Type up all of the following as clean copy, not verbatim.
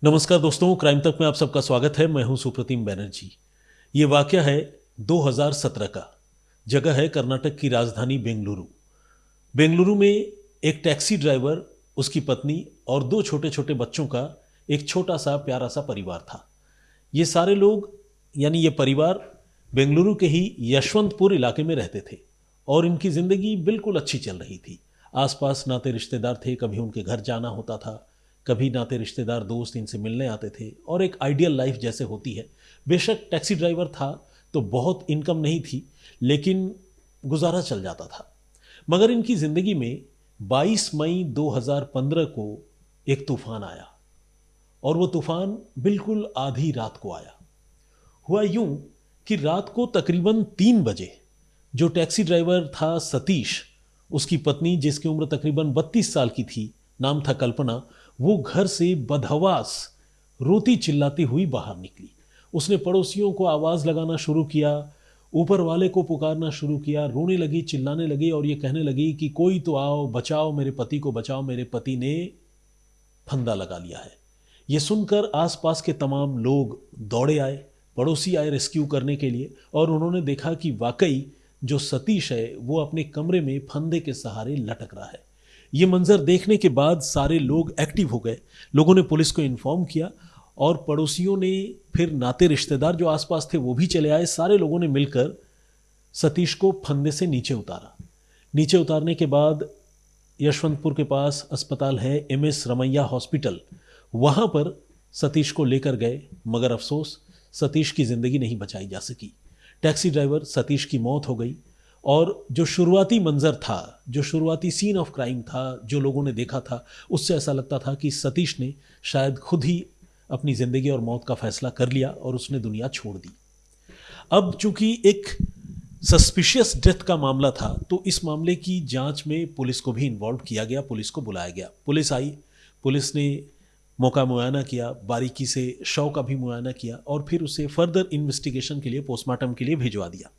नमस्कार दोस्तों, क्राइम तक में आप सबका स्वागत है। मैं हूं सुप्रतिम बैनर्जी। ये वाकया है 2017 का। जगह है कर्नाटक की राजधानी बेंगलुरु। बेंगलुरु में एक टैक्सी ड्राइवर, उसकी पत्नी और दो छोटे छोटे बच्चों का एक छोटा सा प्यारा सा परिवार था। ये सारे लोग यानी ये परिवार बेंगलुरु के ही यशवंतपुर इलाके में रहते थे और इनकी ज़िंदगी बिल्कुल अच्छी चल रही थी। आसपास नाते रिश्तेदार थे, कभी उनके घर जाना होता था, कभी नाते रिश्तेदार दोस्त इनसे मिलने आते थे और एक आइडियल लाइफ जैसे होती है। बेशक टैक्सी ड्राइवर था तो बहुत इनकम नहीं थी, लेकिन गुजारा चल जाता था। मगर इनकी ज़िंदगी में 22 मई 2015 को एक तूफान आया और वो तूफान बिल्कुल आधी रात को आया। हुआ यूं कि रात को तकरीबन 3 बजे जो टैक्सी ड्राइवर था सतीश, उसकी पत्नी जिसकी उम्र तकरीबन 32 साल की थी, नाम था कल्पना, वो घर से बदहवास रोती चिल्लाती हुई बाहर निकली। उसने पड़ोसियों को आवाज़ लगाना शुरू किया, ऊपर वाले को पुकारना शुरू किया, रोने लगी, चिल्लाने लगी और ये कहने लगी कि कोई तो आओ, बचाओ मेरे पति को, बचाओ, मेरे पति ने फंदा लगा लिया है। ये सुनकर आसपास के तमाम लोग दौड़े आए, पड़ोसी आए रेस्क्यू करने के लिए और उन्होंने देखा कि वाकई जो सतीश है वो अपने कमरे में फंदे के सहारे लटक रहा है। ये मंजर देखने के बाद सारे लोग एक्टिव हो गए। लोगों ने पुलिस को इन्फॉर्म किया और पड़ोसियों ने, फिर नाते रिश्तेदार जो आसपास थे वो भी चले आए। सारे लोगों ने मिलकर सतीश को फंदे से नीचे उतारा। नीचे उतारने के बाद यशवंतपुर के पास अस्पताल है MS रमैया हॉस्पिटल, वहाँ पर सतीश को लेकर गए, मगर अफसोस सतीश की ज़िंदगी नहीं बचाई जा सकी। टैक्सी ड्राइवर सतीश की मौत हो गई और जो शुरुआती मंजर था, जो शुरुआती सीन ऑफ क्राइम था, जो लोगों ने देखा था, उससे ऐसा लगता था कि सतीश ने शायद खुद ही अपनी ज़िंदगी और मौत का फैसला कर लिया और उसने दुनिया छोड़ दी। अब चूंकि एक सस्पिशियस डेथ का मामला था तो इस मामले की जांच में पुलिस को भी इन्वॉल्व किया गया, पुलिस को बुलाया गया। पुलिस आई, पुलिस ने मौका मुआयना किया, बारीकी से शव का भी मुआयना किया और फिर उसे फर्दर इन्वेस्टिगेशन के लिए, पोस्टमार्टम के लिए भिजवा दिया।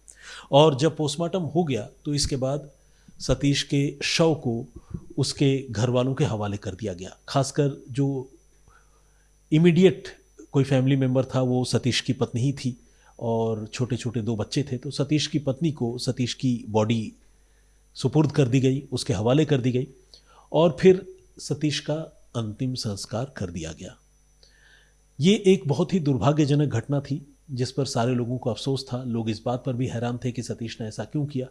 और जब पोस्टमार्टम हो गया तो इसके बाद सतीश के शव को उसके घर वालों के हवाले कर दिया गया। खासकर जो इमीडिएट कोई फैमिली मेम्बर था वो सतीश की पत्नी ही थी और छोटे छोटे दो बच्चे थे, तो सतीश की पत्नी को सतीश की बॉडी सुपुर्द कर दी गई, उसके हवाले कर दी गई और फिर सतीश का अंतिम संस्कार कर दिया गया। ये एक बहुत ही दुर्भाग्यजनक घटना थी जिस पर सारे लोगों को अफसोस था। लोग इस बात पर भी हैरान थे कि सतीश ने ऐसा क्यों किया,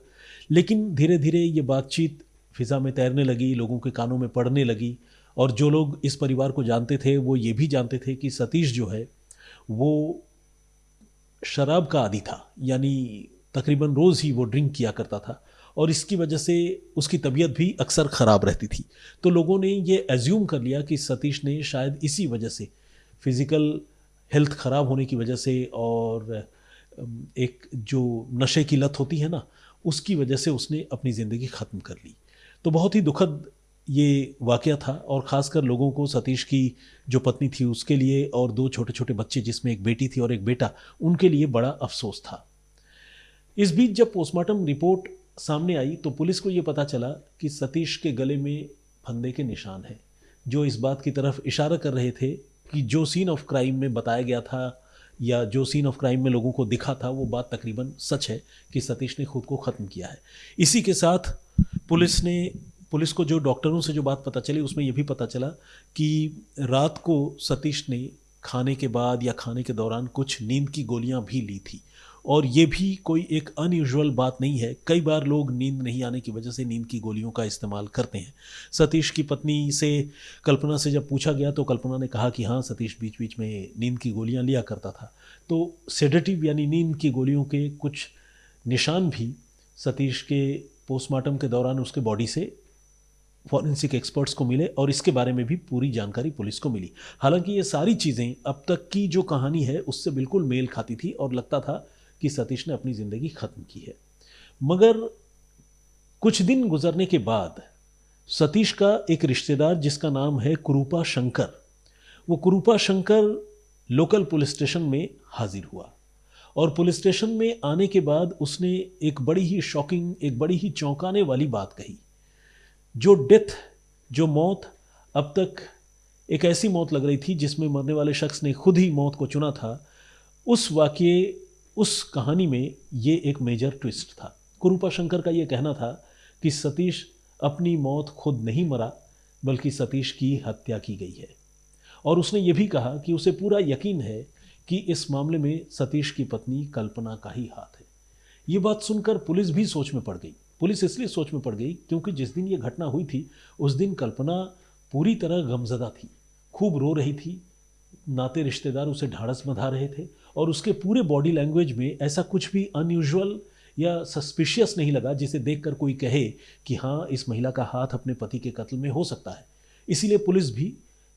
लेकिन धीरे धीरे ये बातचीत फिज़ा में तैरने लगी, लोगों के कानों में पड़ने लगी और जो लोग इस परिवार को जानते थे वो ये भी जानते थे कि सतीश जो है वो शराब का आदी था, यानी तकरीबन रोज़ ही वो ड्रिंक किया करता था और इसकी वजह से उसकी तबीयत भी अक्सर ख़राब रहती थी। तो लोगों ने ये एज्यूम कर लिया कि सतीश ने शायद इसी वजह से, फिज़िकल हेल्थ ख़राब होने की वजह से और एक जो नशे की लत होती है ना, उसकी वजह से उसने अपनी ज़िंदगी ख़त्म कर ली। तो बहुत ही दुखद ये वाक़या था और ख़ासकर लोगों को सतीश की जो पत्नी थी उसके लिए और दो छोटे छोटे बच्चे जिसमें एक बेटी थी और एक बेटा, उनके लिए बड़ा अफसोस था। इस बीच जब पोस्टमार्टम रिपोर्ट सामने आई तो पुलिस को ये पता चला कि सतीश के गले में फंदे के निशान हैं, जो इस बात की तरफ इशारा कर रहे थे कि जो सीन ऑफ क्राइम में बताया गया था या जो सीन ऑफ क्राइम में लोगों को दिखा था वो बात तकरीबन सच है कि सतीश ने खुद को ख़त्म किया है। इसी के साथ पुलिस को जो डॉक्टरों से जो बात पता चली उसमें यह भी पता चला कि रात को सतीश ने खाने के बाद या खाने के दौरान कुछ नींद की गोलियां भी ली थी और ये भी कोई एक अनयूजुअल बात नहीं है। कई बार लोग नींद नहीं आने की वजह से नींद की गोलियों का इस्तेमाल करते हैं। सतीश की पत्नी से, कल्पना से जब पूछा गया तो कल्पना ने कहा कि हाँ, सतीश बीच बीच में नींद की गोलियां लिया करता था। तो सेडेटिव यानी नींद की गोलियों के कुछ निशान भी सतीश के पोस्टमार्टम के दौरान उसके बॉडी से फॉरेंसिक एक्सपर्ट्स को मिले और इसके बारे में भी पूरी जानकारी पुलिस को मिली। हालांकि ये सारी चीज़ें अब तक की जो कहानी है उससे बिल्कुल मेल खाती थी और लगता था कि सतीश ने अपनी ज़िंदगी ख़त्म की है। मगर कुछ दिन गुजरने के बाद सतीश का एक रिश्तेदार जिसका नाम है कुरूपा शंकर, वो कुरूपा शंकर लोकल पुलिस स्टेशन में हाजिर हुआ और पुलिस स्टेशन में आने के बाद उसने एक बड़ी ही शॉकिंग, एक बड़ी ही चौंकाने वाली बात कही। जो डेथ, जो मौत अब तक एक ऐसी मौत लग रही थी जिसमें मरने वाले शख्स ने खुद ही मौत को चुना था। उस वाक़ये, उस कहानी में ये एक मेजर ट्विस्ट था। कुरूपा शंकर का ये कहना था कि सतीश अपनी मौत खुद नहीं मरा, बल्कि सतीश की हत्या की गई है। और उसने ये भी कहा कि उसे पूरा यकीन है कि इस मामले में सतीश की पत्नी कल्पना का ही हाथ है। ये बात सुनकर पुलिस भी सोच में पड़ गई। पुलिस इसलिए सोच में पड़ गई क्योंकि जिस दिन ये घटना हुई थी उस दिन कल्पना पूरी तरह गमज़दा थी, खूब रो रही थी। नाते रिश्तेदार उसे ढाढ़स बंधा रहे थे और उसके पूरे बॉडी लैंग्वेज में ऐसा कुछ भी अनयूजुअल या सस्पिशियस नहीं लगा जिसे देखकर कोई कहे कि हाँ, इस महिला का हाथ अपने पति के कत्ल में हो सकता है। इसीलिए पुलिस भी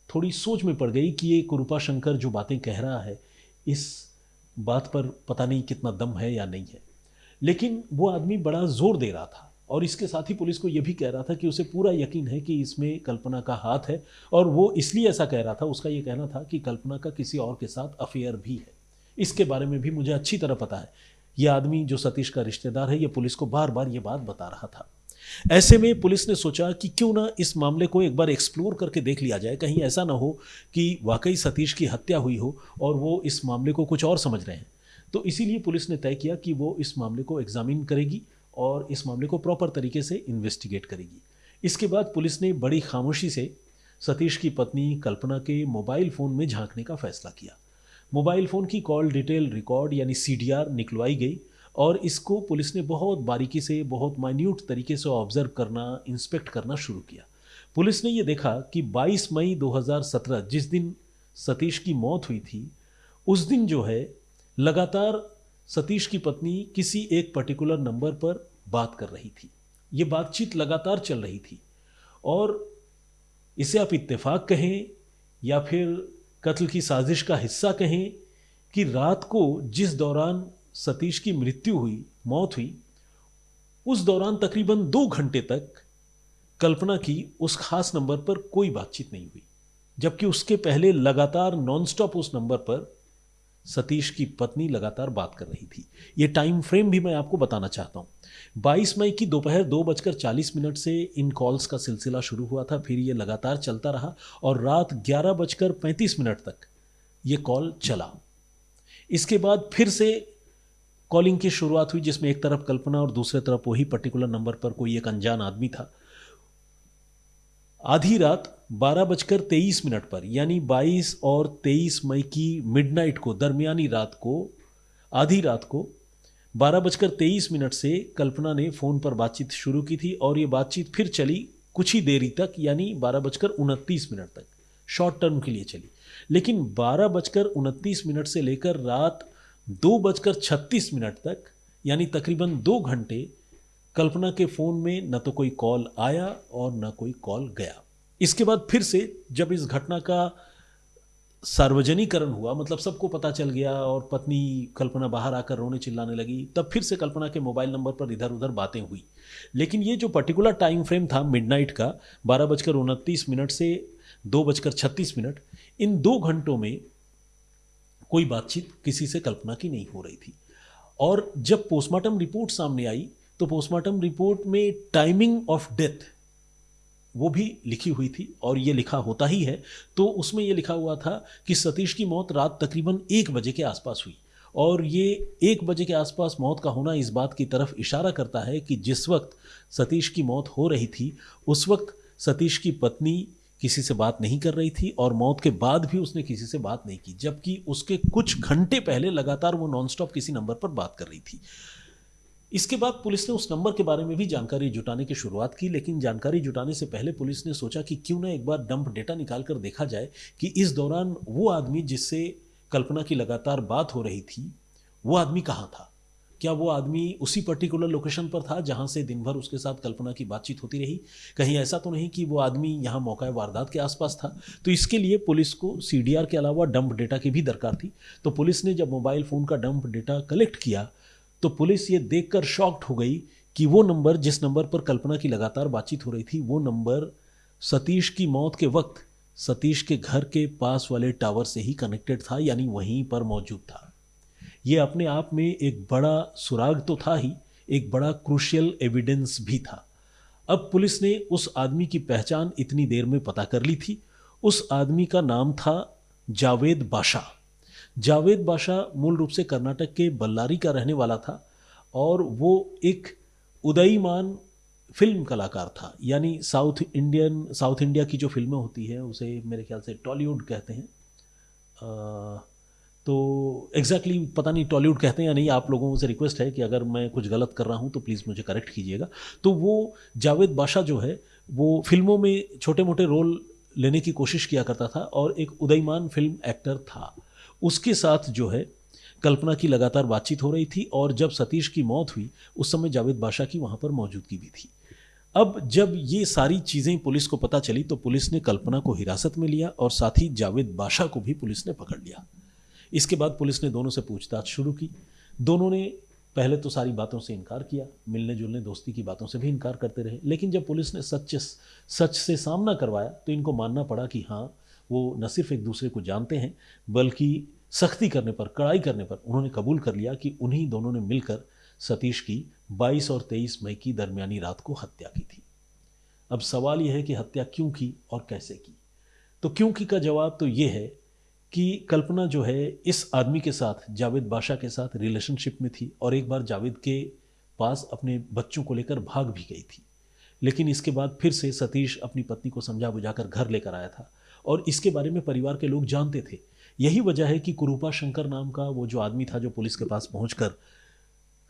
थोड़ी सोच में पड़ गई कि ये कुरूपा शंकर जो बातें कह रहा है, इस बात पर पता नहीं कितना दम है या नहीं है। लेकिन वो आदमी बड़ा जोर दे रहा था और इसके साथ ही पुलिस को ये भी कह रहा था कि उसे पूरा यकीन है कि इसमें कल्पना का हाथ है। और वो इसलिए ऐसा कह रहा था, उसका ये कहना था कि कल्पना का किसी और के साथ अफेयर भी है। इसके बारे में भी मुझे अच्छी तरह पता है। ये आदमी जो सतीश का रिश्तेदार है, ये पुलिस को बार बार ये बात बता रहा था। ऐसे में पुलिस ने सोचा कि क्यों ना इस मामले को एक बार एक्सप्लोर करके देख लिया जाए। कहीं ऐसा ना हो कि वाकई सतीश की हत्या हुई हो और वो इस मामले को कुछ और समझ रहे हैं। तो इसीलिए पुलिस ने तय किया कि वो इस मामले को एग्जामिन करेगी और इस मामले को प्रॉपर तरीके से इन्वेस्टिगेट करेगी। इसके बाद पुलिस ने बड़ी खामोशी से सतीश की पत्नी कल्पना के मोबाइल फ़ोन में झांकने का फैसला किया। मोबाइल फ़ोन की कॉल डिटेल रिकॉर्ड यानी CDR निकलवाई गई और इसको पुलिस ने बहुत बारीकी से, बहुत माइन्यूट तरीके से ऑब्जर्व करना, इंस्पेक्ट करना शुरू किया। पुलिस ने ये देखा कि 22 मई 2017 जिस दिन सतीश की मौत हुई थी, उस दिन जो है लगातार सतीश की पत्नी किसी एक पर्टिकुलर नंबर पर बात कर रही थी। ये बातचीत लगातार चल रही थी और इसे आप इत्तेफाक कहें या फिर कत्ल की साजिश का हिस्सा कहें कि रात को जिस दौरान सतीश की मृत्यु हुई, मौत हुई, उस दौरान तकरीबन 2 घंटे तक कल्पना की उस खास नंबर पर कोई बातचीत नहीं हुई, जबकि उसके पहले लगातार नॉनस्टॉप उस नंबर पर सतीश की पत्नी लगातार बात कर रही थी। ये टाइम फ्रेम भी मैं आपको बताना चाहता हूँ। 22 मई की दोपहर 2:40 से इन कॉल्स का सिलसिला शुरू हुआ था, फिर ये लगातार चलता रहा और रात 11:35 तक ये कॉल चला। इसके बाद फिर से कॉलिंग की शुरुआत हुई जिसमें एक तरफ कल्पना और दूसरे तरफ वही पर्टिकुलर नंबर पर कोई एक अनजान आदमी था। आधी रात 12:23 पर यानी 22 और 23 मई की मिडनाइट को, दरमियानी रात को, आधी रात को 12:23 से कल्पना ने फ़ोन पर बातचीत शुरू की थी और ये बातचीत फिर चली कुछ ही देरी तक यानी 12:29 तक, शॉर्ट टर्म के लिए चली। लेकिन 12:29 से लेकर रात 2:36 तक यानी तकरीबन 2 घंटे कल्पना के फ़ोन में न तो कोई कॉल आया और न कोई कॉल गया। इसके बाद फिर से जब इस घटना का सार्वजनिकरण हुआ, मतलब सबको पता चल गया और पत्नी कल्पना बाहर आकर रोने चिल्लाने लगी, तब फिर से कल्पना के मोबाइल नंबर पर इधर उधर बातें हुई। लेकिन ये जो पर्टिकुलर टाइम फ्रेम था मिडनाइट का, 12:29 से 2:36, इन 2 घंटों में कोई बातचीत किसी से कल्पना की नहीं हो रही थी। और जब पोस्टमार्टम रिपोर्ट सामने आई तो पोस्टमार्टम रिपोर्ट में टाइमिंग ऑफ डेथ वो भी लिखी हुई थी और ये लिखा होता ही है। तो उसमें ये लिखा हुआ था कि सतीश की मौत रात तकरीबन 1 बजे के आसपास हुई और ये 1 बजे के आसपास मौत का होना इस बात की तरफ इशारा करता है कि जिस वक्त सतीश की मौत हो रही थी उस वक्त सतीश की पत्नी किसी से बात नहीं कर रही थी और मौत के बाद भी उसने किसी से बात नहीं की, जबकि उसके कुछ घंटे पहले लगातार वो नॉनस्टॉप किसी नंबर पर बात कर रही थी। इसके बाद पुलिस ने उस नंबर के बारे में भी जानकारी जुटाने की शुरुआत की, लेकिन जानकारी जुटाने से पहले पुलिस ने सोचा कि क्यों ना एक बार डंप डेटा निकाल कर देखा जाए कि इस दौरान वो आदमी जिससे कल्पना की लगातार बात हो रही थी, वो आदमी कहाँ था। क्या वो आदमी उसी पर्टिकुलर लोकेशन पर था जहाँ से दिन भर उसके साथ कल्पना की बातचीत होती रही? कहीं ऐसा तो नहीं कि वो आदमी यहाँ मौका वारदात के आसपास था? तो इसके लिए पुलिस को CDR के अलावा डंप डेटा की भी दरकार थी। तो पुलिस ने जब मोबाइल फ़ोन का डंप डेटा कलेक्ट किया तो पुलिस ये देखकर शॉक्ड हो गई कि वो नंबर जिस नंबर पर कल्पना की लगातार बातचीत हो रही थी, वो नंबर सतीश की मौत के वक्त सतीश के घर के पास वाले टावर से ही कनेक्टेड था, यानी वहीं पर मौजूद था। ये अपने आप में एक बड़ा सुराग तो था ही, एक बड़ा क्रूशियल एविडेंस भी था। अब पुलिस ने उस आदमी की पहचान इतनी देर में पता कर ली थी उस आदमी का नाम था जावेद बाशा। जावेद बाशा मूल रूप से कर्नाटक के बल्लारी का रहने वाला था और वो एक उदयीमान फिल्म कलाकार था। यानी साउथ इंडिया की जो फिल्में होती है उसे मेरे ख्याल से टॉलीवुड कहते हैं। तो एग्जैक्टली पता नहीं टॉलीवुड कहते हैं या नहीं, आप लोगों से रिक्वेस्ट है कि अगर मैं कुछ गलत कर रहा हूँ तो प्लीज़ मुझे करेक्ट कीजिएगा। तो वो जावेद बाशा जो है वो फिल्मों में छोटे मोटे रोल लेने की कोशिश किया करता था और एक उदयमान फिल्म एक्टर था। उसके साथ जो है कल्पना की लगातार बातचीत हो रही थी और जब सतीश की मौत हुई उस समय जावेद बाशा की वहाँ पर मौजूदगी भी थी। अब जब ये सारी चीज़ें पुलिस को पता चली तो पुलिस ने कल्पना को हिरासत में लिया और साथ ही जावेद बाशा को भी पुलिस ने पकड़ लिया। इसके बाद पुलिस ने दोनों से पूछताछ शुरू की। दोनों ने पहले तो सारी बातों से इनकार किया, मिलने जुलने दोस्ती की बातों से भी इनकार करते रहे, लेकिन जब पुलिस ने सच से सामना करवाया तो इनको मानना पड़ा कि हाँ, वो न सिर्फ एक दूसरे को जानते हैं बल्कि सख्ती करने पर, कड़ाई करने पर उन्होंने कबूल कर लिया कि उन्हीं दोनों ने मिलकर सतीश की 22 और 23 मई की दरमियानी रात को हत्या की थी। अब सवाल यह है कि हत्या क्यों की और कैसे की। तो क्यों की का जवाब तो ये है कि कल्पना जो है इस आदमी के साथ, जावेद बाशा के साथ रिलेशनशिप में थी और एक बार जावेद के पास अपने बच्चों को लेकर भाग भी गई थी। लेकिन इसके बाद फिर से सतीश अपनी पत्नी को समझा बुझाकर घर लेकर आया था और इसके बारे में परिवार के लोग जानते थे। यही वजह है कि कुरूपा शंकर नाम का वो जो आदमी था जो पुलिस के पास पहुंचकर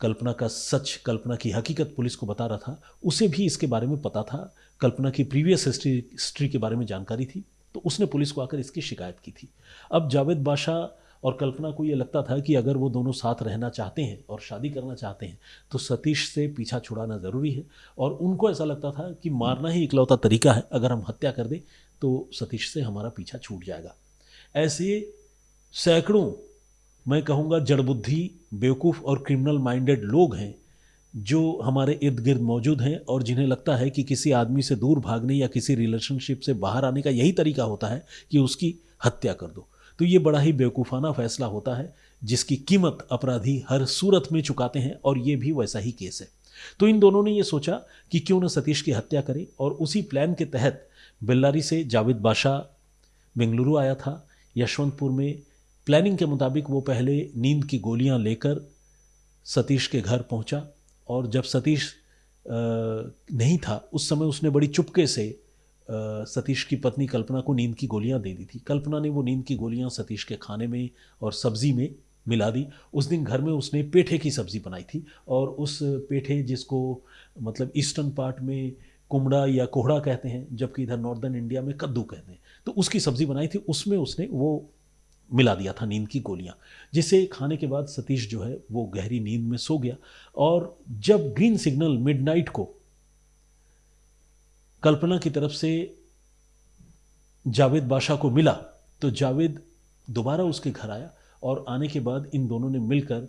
कल्पना का सच, कल्पना की हकीकत पुलिस को बता रहा था, उसे भी इसके बारे में पता था। कल्पना की प्रीवियस हिस्ट्री के बारे में जानकारी थी, तो उसने पुलिस को आकर इसकी शिकायत की थी। अब जावेद बाशा और कल्पना को ये लगता था कि अगर वो दोनों साथ रहना चाहते हैं और शादी करना चाहते हैं तो सतीश से पीछा छुड़ाना ज़रूरी है और उनको ऐसा लगता था कि मारना ही इकलौता तरीका है, अगर हम हत्या कर दें तो सतीश से हमारा पीछा छूट जाएगा। ऐसे सैकड़ों, मैं कहूँगा जड़बुद्धि, बेवकूफ़ और क्रिमिनल माइंडेड लोग हैं जो हमारे इर्द गिर्द मौजूद हैं और जिन्हें लगता है कि किसी आदमी से दूर भागने या किसी रिलेशनशिप से बाहर आने का यही तरीका होता है कि उसकी हत्या कर दो। तो ये बड़ा ही बेवकूफ़ाना फैसला होता है जिसकी कीमत अपराधी हर सूरत में चुकाते हैं और ये भी वैसा ही केस है। तो इन दोनों ने ये सोचा कि क्यों न सतीश की हत्या करें और उसी प्लान के तहत बेल्लारी से जावेद बाशा बेंगलुरु आया था। यशवंतपुर में प्लानिंग के मुताबिक वो पहले नींद की गोलियां लेकर सतीश के घर पहुंचा और जब सतीश नहीं था उस समय उसने बड़ी चुपके से सतीश की पत्नी कल्पना को नींद की गोलियां दे दी थी। कल्पना ने वो नींद की गोलियां सतीश के खाने में और सब्जी में मिला दी। उस दिन घर में उसने पेठे की सब्ज़ी बनाई थी और उस पेठे, जिसको मतलब ईस्टर्न पार्ट में कुमड़ा या कोहड़ा कहते हैं जबकि इधर नॉर्दर्न इंडिया में कद्दू कहते हैं, तो उसकी सब्ज़ी बनाई थी, उसमें उसने वो मिला दिया था नींद की गोलियां, जिसे खाने के बाद सतीश जो है वो गहरी नींद में सो गया। और जब ग्रीन सिग्नल मिडनाइट को कल्पना की तरफ से जावेद बाशा को मिला तो जावेद दोबारा उसके घर आया और आने के बाद इन दोनों ने मिलकर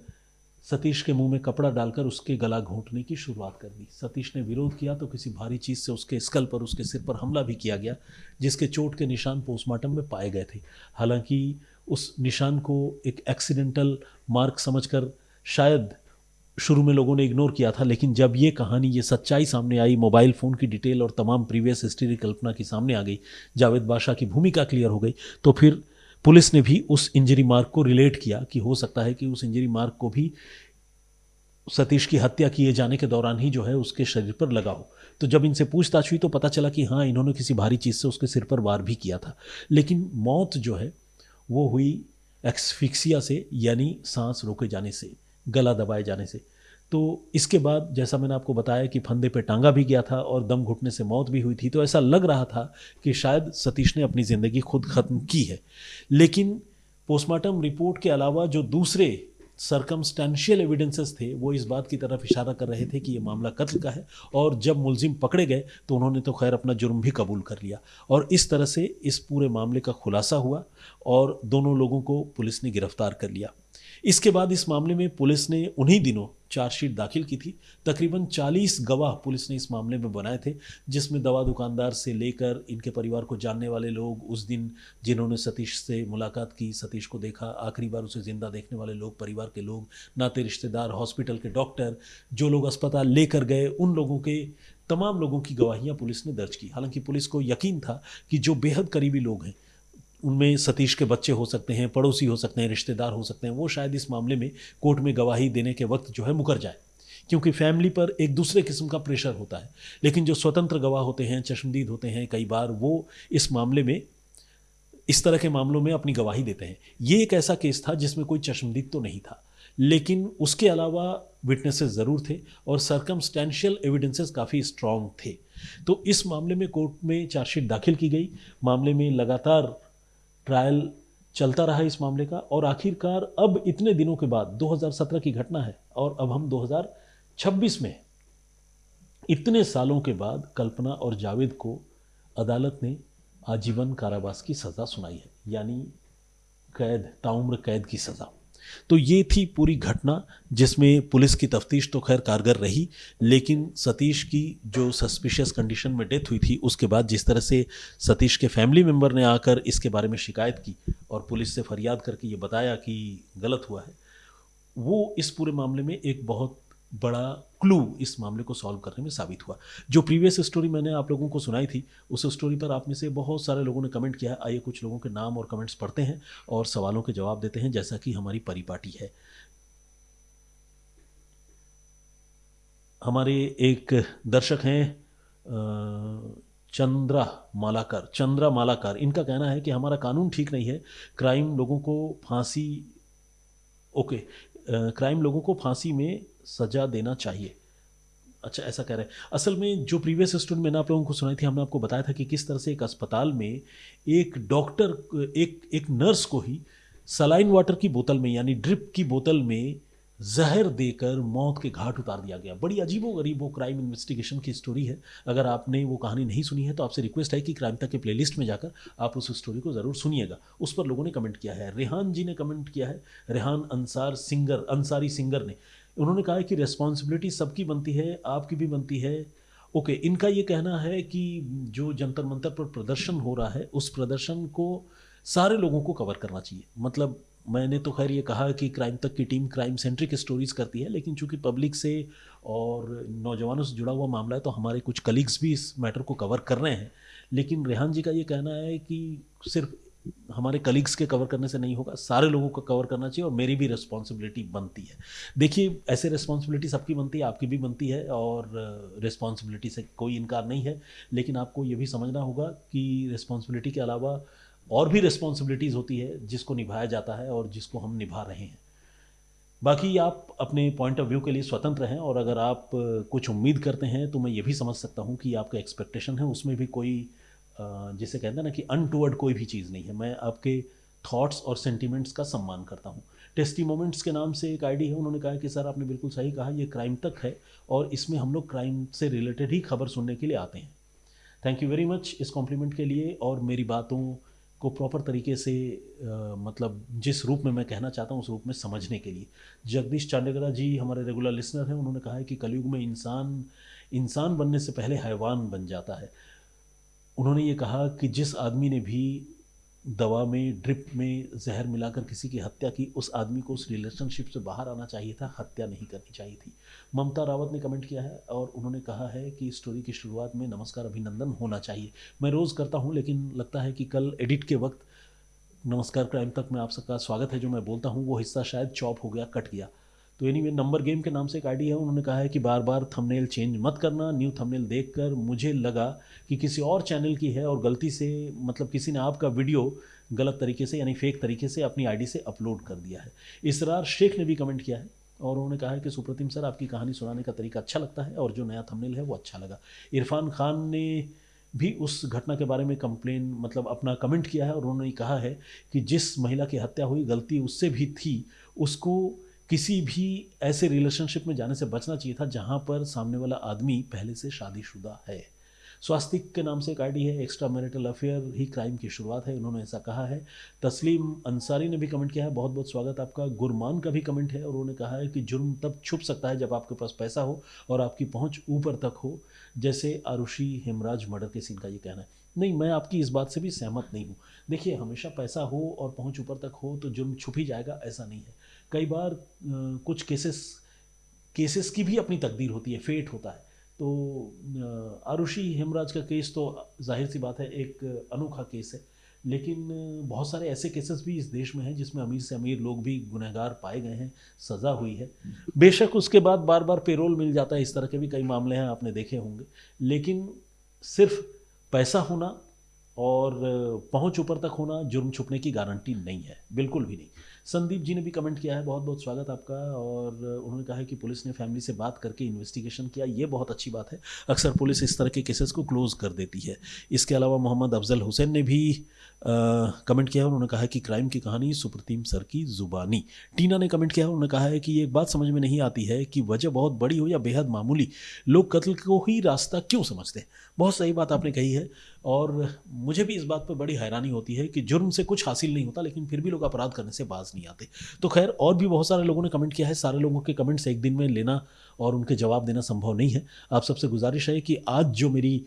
सतीश के मुंह में कपड़ा डालकर उसके गला घोंटने की शुरुआत कर दी। सतीश ने विरोध किया तो किसी भारी चीज़ से उसके स्कल पर, उसके सिर पर हमला भी किया गया, जिसके चोट के निशान पोस्टमार्टम में पाए गए थे। हालांकि उस निशान को एक एक्सीडेंटल मार्क समझकर शायद शुरू में लोगों ने इग्नोर किया था, लेकिन जब ये कहानी, ये सच्चाई सामने आई, मोबाइल फ़ोन की डिटेल और तमाम प्रीवियस हिस्ट्री कल्पना की सामने आ गई, जावेद बाशा की भूमिका क्लियर हो गई, तो फिर पुलिस ने भी उस इंजरी मार्क को रिलेट किया कि हो सकता है कि उस इंजरी मार्क को भी सतीश की हत्या किए जाने के दौरान ही जो है उसके शरीर पर लगा हो। तो जब इनसे पूछताछ हुई तो पता चला कि हाँ, इन्होंने किसी भारी चीज़ से उसके सिर पर वार भी किया था। लेकिन मौत जो है वो हुई एक्सफिक्सिया से, यानी सांस रोके जाने से, गला दबाए जाने से। तो इसके बाद जैसा मैंने आपको बताया कि फंदे पे टांगा भी गया था और दम घुटने से मौत भी हुई थी, तो ऐसा लग रहा था कि शायद सतीश ने अपनी ज़िंदगी खुद ख़त्म की है। लेकिन पोस्टमार्टम रिपोर्ट के अलावा जो दूसरे सर्कमस्टेंशियल एविडेंसेस थे वो इस बात की तरफ इशारा कर रहे थे कि ये मामला कत्ल का है, और जब मुलजिम पकड़े गए तो उन्होंने तो खैर अपना जुर्म भी कबूल कर लिया और इस तरह से इस पूरे मामले का खुलासा हुआ और दोनों लोगों को पुलिस ने गिरफ्तार कर लिया। इसके बाद इस मामले में पुलिस ने उन्हीं दिनों चार्जशीट दाखिल की थी। तकरीबन 40 गवाह पुलिस ने इस मामले में बनाए थे, जिसमें दवा दुकानदार से लेकर इनके परिवार को जानने वाले लोग, उस दिन जिन्होंने सतीश से मुलाकात की, सतीश को देखा, आखिरी बार उसे ज़िंदा देखने वाले लोग, परिवार के लोग, नाते रिश्तेदार, हॉस्पिटल के डॉक्टर, जो लोग अस्पताल लेकर गए, उन लोगों के तमाम लोगों की गवाहियाँ पुलिस ने दर्ज की। हालांकि पुलिस को यकीन था कि जो बेहद करीबी लोग हैं, उनमें सतीश के बच्चे हो सकते हैं, पड़ोसी हो सकते हैं, रिश्तेदार हो सकते हैं, वो शायद इस मामले में कोर्ट में गवाही देने के वक्त जो है मुकर जाए, क्योंकि फैमिली पर एक दूसरे किस्म का प्रेशर होता है। लेकिन जो स्वतंत्र गवाह होते हैं, चश्मदीद होते हैं, कई बार वो इस मामले में, इस तरह के मामलों में अपनी गवाही देते हैं। ये एक ऐसा केस था जिसमें कोई चश्मदीद तो नहीं था, लेकिन उसके अलावा विटनेसेस ज़रूर थे और सर्कमस्टेंशियल एविडेंसेस काफ़ी स्ट्रॉन्ग थे। तो इस मामले में कोर्ट में चार्जशीट दाखिल की गई। मामले में लगातार ट्रायल चलता रहा इस मामले का, और आखिरकार अब इतने दिनों के बाद, 2017 की घटना है और अब हम 2026 में, इतने सालों के बाद कल्पना और जावेद को अदालत ने आजीवन कारावास की सज़ा सुनाई है, यानी कैद, ताउम्र कैद की सज़ा। तो ये थी पूरी घटना, जिसमें पुलिस की तफ्तीश तो खैर कारगर रही, लेकिन सतीश की जो सस्पिशियस कंडीशन में डेथ हुई थी, उसके बाद जिस तरह से सतीश के फैमिली मेम्बर ने आकर इसके बारे में शिकायत की और पुलिस से फरियाद करके ये बताया कि गलत हुआ है, वो इस पूरे मामले में एक बहुत बड़ा क्लू इस मामले को सॉल्व करने में साबित हुआ। जो प्रीवियस स्टोरी मैंने आप लोगों को सुनाई थी, उस स्टोरी पर आप में से बहुत सारे लोगों ने कमेंट किया है। आइए कुछ लोगों के नाम और कमेंट्स पढ़ते हैं और सवालों के जवाब देते हैं, जैसा कि हमारी परिपाटी है। हमारे एक दर्शक हैं चंद्रा मालाकार, इनका कहना है कि हमारा कानून ठीक नहीं है, क्राइम लोगों को फांसी क्राइम लोगों को फांसी में सजा देना चाहिए। अच्छा, ऐसा कह रहे हैं। असल में जो प्रीवियस स्टोरी मैंने आप लोगों को सुनाई थी, हमने आपको बताया था कि किस तरह से एक अस्पताल में एक डॉक्टर, एक नर्स को ही सलाइन वाटर की बोतल में, यानी ड्रिप की बोतल में जहर देकर मौत के घाट उतार दिया गया। बड़ी अजीबो-गरीब वो क्राइम इन्वेस्टिगेशन की स्टोरी है। अगर आपने वो कहानी नहीं सुनी है तो आपसे रिक्वेस्ट है कि क्राइम तक के प्लेलिस्ट में जाकर आप उस स्टोरी को ज़रूर सुनिएगा। उस पर लोगों ने कमेंट किया है। रेहान जी ने कमेंट किया है, रेहान अंसारी सिंगर ने। उन्होंने कहा है कि रिस्पॉन्सिबिलिटी सबकी बनती है, आपकी भी बनती है। ओके, इनका ये कहना है कि जो जंतर मंतर पर प्रदर्शन हो रहा है, उस प्रदर्शन को सारे लोगों को कवर करना चाहिए। मतलब मैंने तो खैर ये कहा कि क्राइम तक की टीम क्राइम सेंट्रिक स्टोरीज़ करती है, लेकिन चूंकि पब्लिक से और नौजवानों से जुड़ा हुआ मामला है, तो हमारे कुछ कलीग्स भी इस मैटर को कवर कर रहे हैं। लेकिन रेहान जी का ये कहना है कि सिर्फ हमारे कलीग्स के कवर करने से नहीं होगा, सारे लोगों को कवर करना चाहिए और मेरी भी रिस्पॉन्सिबिलिटी बनती है। देखिए, ऐसे रिस्पॉन्सिबिलिटी सबकी बनती है, आपकी भी बनती है, और रिस्पॉन्सिबिलिटी से कोई इनकार नहीं है। लेकिन आपको ये भी समझना होगा कि रिस्पॉन्सिबिलिटी के अलावा और भी रिस्पॉन्सिबिलिटीज़ होती है, जिसको निभाया जाता है और जिसको हम निभा रहे हैं। बाकी आप अपने पॉइंट ऑफ व्यू के लिए स्वतंत्र हैं, और अगर आप कुछ उम्मीद करते हैं तो मैं ये भी समझ सकता हूँ कि आपका एक्सपेक्टेशन है, उसमें भी कोई जिसे कहते हैं ना कि अनटूवर्ड कोई भी चीज़ नहीं है। मैं आपके थॉट्स और सेंटिमेंट्स का सम्मान करता हूँ। टेस्टी मोमेंट्स के नाम से एक आईडी है, उन्होंने कहा कि सर आपने बिल्कुल सही कहा, ये क्राइम तक है और इसमें हम लोग क्राइम से रिलेटेड ही खबर सुनने के लिए आते हैं। थैंक यू वेरी मच इस कॉम्प्लीमेंट के लिए और मेरी बातों को प्रॉपर तरीके से मतलब जिस रूप में मैं कहना चाहता हूँ उस रूप में समझने के लिए। जगदीश चांडेगरा जी हमारे रेगुलर लिसनर हैं, उन्होंने कहा है कि कलयुग में इंसान बनने से पहले हैवान बन जाता है। उन्होंने ये कहा कि जिस आदमी ने भी दवा में, ड्रिप में जहर मिलाकर किसी की हत्या की, उस आदमी को उस रिलेशनशिप से बाहर आना चाहिए था, हत्या नहीं करनी चाहिए थी। ममता रावत ने कमेंट किया है और उन्होंने कहा है कि स्टोरी की शुरुआत में नमस्कार अभिनंदन होना चाहिए। मैं रोज़ करता हूँ, लेकिन लगता है कि कल एडिट के वक्त नमस्कार क्राइम तक में आप सबका स्वागत है जो मैं बोलता हूँ वो हिस्सा शायद चॉप हो गया, कट गया। तो एनीवे, नंबर गेम के नाम से एक आईडी है, उन्होंने कहा है कि बार बार थंबनेल चेंज मत करना। न्यू थंबनेल देखकर मुझे लगा कि किसी और चैनल की है और गलती से, मतलब किसी ने आपका वीडियो गलत तरीके से यानी फेक तरीके से अपनी आईडी से अपलोड कर दिया है। इसरार शेख ने भी कमेंट किया है और उन्होंने कहा है कि सुप्रतिम सर आपकी कहानी सुनाने का तरीका अच्छा लगता है और जो नया थंबनेल है वो अच्छा लगा। इरफान खान ने भी उस घटना के बारे में कंप्लेन, मतलब अपना कमेंट किया है और उन्होंने कहा है कि जिस महिला की हत्या हुई गलती उससे भी थी, उसको किसी भी ऐसे रिलेशनशिप में जाने से बचना चाहिए था जहाँ पर सामने वाला आदमी पहले से शादीशुदा है। स्वास्तिक के नाम से एक आईडी है, एक्स्ट्रा मैरिटल अफेयर ही क्राइम की शुरुआत है, उन्होंने ऐसा कहा है। तस्लीम अंसारी ने भी कमेंट किया है, बहुत बहुत स्वागत आपका। गुरमान का भी कमेंट है और उन्होंने कहा है कि जुर्म तब छुप सकता है जब आपके पास पैसा हो और आपकी पहुंच ऊपर तक हो, जैसे आरुषि हेमराज मर्डर के सीन का ये कहना है। नहीं, मैं आपकी इस बात से भी सहमत नहीं हूँ। देखिए, हमेशा पैसा हो और पहुंच ऊपर तक हो तो जुर्म छुप ही जाएगा, ऐसा नहीं है। कई बार कुछ केसेस केसेस की भी अपनी तकदीर होती है, फेट होता है। तो आरुषि हेमराज का केस तो जाहिर सी बात है एक अनोखा केस है, लेकिन बहुत सारे ऐसे केसेस भी इस देश में हैं जिसमें अमीर से अमीर लोग भी गुनहगार पाए गए हैं, सज़ा हुई है। बेशक उसके बाद बार बार पेरोल मिल जाता है, इस तरह के भी कई मामले हैं, आपने देखे होंगे। लेकिन सिर्फ पैसा होना और पहुंच ऊपर तक होना जुर्म छुपने की गारंटी नहीं है, बिल्कुल भी नहीं। संदीप जी ने भी कमेंट किया है, बहुत बहुत स्वागत आपका। और उन्होंने कहा है कि पुलिस ने फैमिली से बात करके इन्वेस्टिगेशन किया, ये बहुत अच्छी बात है। अक्सर पुलिस इस तरह के केसेस को क्लोज कर देती है। इसके अलावा मोहम्मद अफजल हुसैन ने भी कमेंट किया है, उन्होंने कहा कि क्राइम की कहानी सुप्रतीम सर की ज़ुबानी। टीना ने कमेंट किया है, उन्होंने कहा है कि ये एक बात समझ में नहीं आती है कि वजह बहुत बड़ी हो या बेहद मामूली, लोग कत्ल को ही रास्ता क्यों समझते हैं। बहुत सही बात आपने कही है और मुझे भी इस बात पर बड़ी हैरानी होती है कि जुर्म से कुछ हासिल नहीं होता लेकिन फिर भी लोग अपराध करने से बाज नहीं आते। तो खैर, और भी बहुत सारे लोगों ने कमेंट किया है, सारे लोगों के कमेंट्स एक दिन में लेना और उनके जवाब देना संभव नहीं है। आप सबसे गुजारिश है कि आज जो मेरी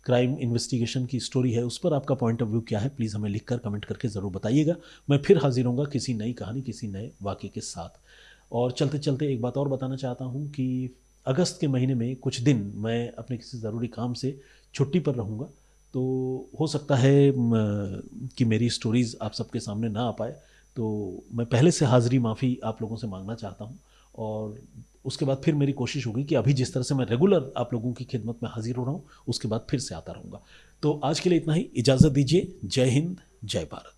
क्राइम इन्वेस्टिगेशन की स्टोरी है उस पर आपका पॉइंट ऑफ व्यू क्या है, प्लीज़ हमें लिखकर कमेंट करके ज़रूर बताइएगा। मैं फिर हाजिर होऊंगा किसी नई कहानी, किसी नए वाक़े के साथ। और चलते चलते एक बात और बताना चाहता हूँ कि अगस्त के महीने में कुछ दिन मैं अपने किसी ज़रूरी काम से छुट्टी पर रहूँगा, तो हो सकता है कि मेरी स्टोरीज़ आप सबके सामने ना आ पाए। तो मैं पहले से हाज़िरी माफ़ी आप लोगों से मांगना चाहता हूँ और उसके बाद फिर मेरी कोशिश होगी कि अभी जिस तरह से मैं रेगुलर आप लोगों की खिदमत में हाज़िर हो रहा हूँ, उसके बाद फिर से आता रहूँगा। तो आज के लिए इतना ही, इजाज़त दीजिए। जय हिंद, जय भारत।